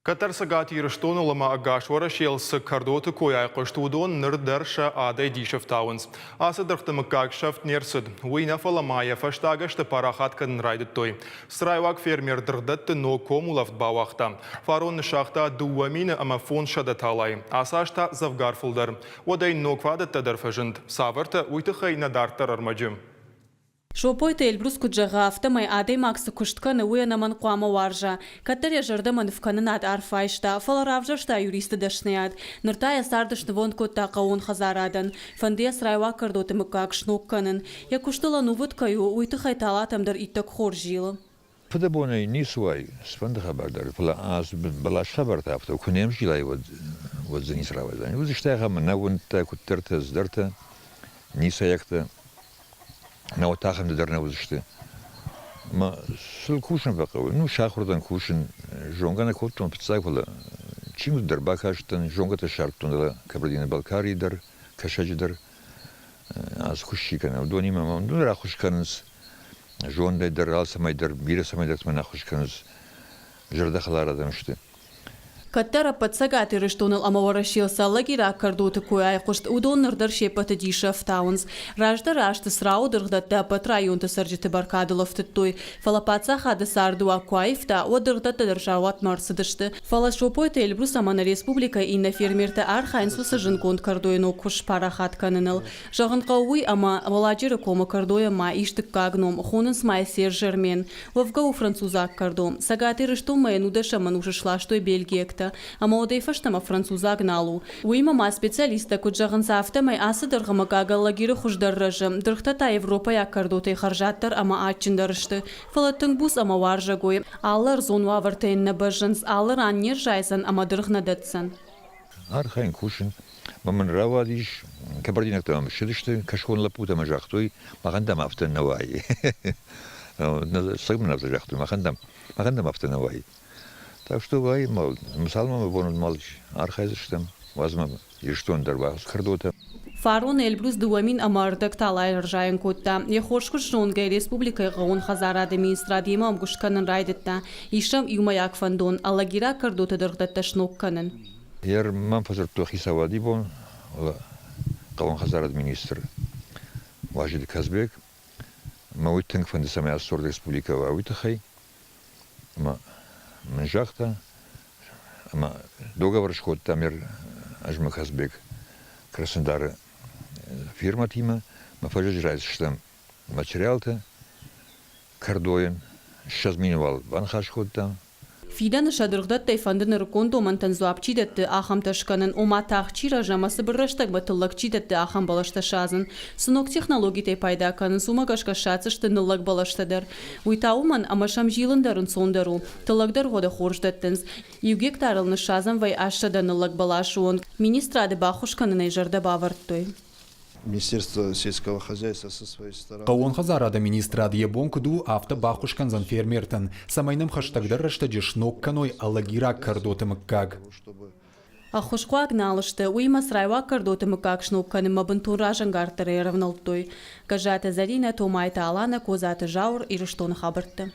Катар сагати ириштон улама агашвара шелсы кардоты кояй коштудон нырдерша адай дишефтауэнс. Асы дырхтымыккак шафт нерсыд. Уйна фаламая фаштагашты парахат кадын райдыт той. Срайвак фермер дырдатты но комулафт бавахта. Фарон шахта дуамины амафон шадаталай. Асашта завгарфулдар. Одай ноквадатта дырфажынд. Саварта уйтыхай надартар армаджым. Шопойта Эльбрус куджага автомай адей максы куштканы уянаман қуама варжа. Каттаря жардаман вканынат арфайшта, фаларавжашта юристы дашнеяд. Ныртая сардышны вон котта қауын хазарадан. Фандия срайва кардоты мыкак шнокканын. Я куштыла нувыткаю уйты хайталатамдар иттак хор жилы. Фадабоны не свай, спанды хабардар. Фала аз бала шабар тафта. Кунем жилай вот за нисравазан. Узыштайха навунта куттерта здарта, нисаякта. На вот так дерна узышты. Ма сул кушен бакавы. Ну шахурдан кушен. Жонгана коттон пиццайфала. Чимус дербакаштан жонгата шарптондала Кабардино-Балкарий дар, Кашаджи дар. Аз хушикана. Удони мамам. Ну рахушканыз. Жондай дар, алсамай дар, бирасамай дар тмана хушканыз. Жардахалар адамшты. Каттара подсагаты рыштоныл амаварашился лагера кардоты кояй кошт удоннырдар шепаты дишев таунс. Ражда рашты сраудыргдатта пат районты саржыты баркадыловты той. Фалапаца хады сардуа коаифта одыргдатта держават марсыдышты. Фала шопойты Эльбрус амана республика инна фермерты архайн сусажын конт кардойно куш парахат каныныл. Жағын қауый ама валаджиры кома кардоя ма иштык кагном, хонын смай сер жермен. Вовгау французак кардом. Сагаты рыштон майын удашаман ушышлаштой Бельгиекта. Ама одай фаштама француза гналу. Уймама специалиста куджағынса автомай асы дырғымы кагаллагиры хуждарражым. Дырхтата Европа як кардотай харжаттар ама атчындарышты. Фалаттың бус ама варжа гой. Аллар зонуа вартайынна бажынс, аллар аннер жайсан ама дырғна датсан. Архайн кушин. Маман равадиш. Кабардино-Балкарий шедышты. Кашхон лапута мажахтой. Махандам автон навай. Сагман автон жахтой. Махандам автон навай. Так что вай мал, мусалмам вон малыш архайзыштым, возьмем и что он дорвал с кардота. Фарон Эльбрус дуамин амардак талай ржаен котта. Я хошкуш жонгай республика гаон хазара административа амгушканын райдетта. Ишам юмаяк фандон аллагира кардота дыргдатта шнокканын. Яр мам фазар тухи савади бон, гаон хазара администр. Важид Казбек, мауитинг фанды самая ассор республика вауитахай. Менжахта, договор шход тамер ажма Казбек Краснодара фирма тима, фажижрайз что материал-то кардоен, сейчас миновал ванхаш ход там. Фидан шадыргдат тайфандын рыкондо мантан зуапчидетті ахам ташканын ома тахчира жамасы бірраштак батыллакчидетті ахам балашта шазын. Сынок технологий тай пайда канын сумагашка шацышты ныллак балаштадар. Уйтауман амашам жилындарын сондару. Тыллагдар года хорждаттынз. Югек тарылны шазын вай ашшада ныллак балашуон. Министрады бахушканын айжарда баварттой. Министерство сельского хозяйства со своей стороны. Қауын хазарада министрады ебон куду авто бахушканзан фермертан. Самайным хаштагдар раштаджи шнокканой аллагира кардоты мыккаг. Ахушқуак налышты, уйма срайва кардоты мыккаг шнокканы мабынтун ражангартары равналттой. Кажата Зарина Томайта Алана козаты жаур и рыштоны хабыртты.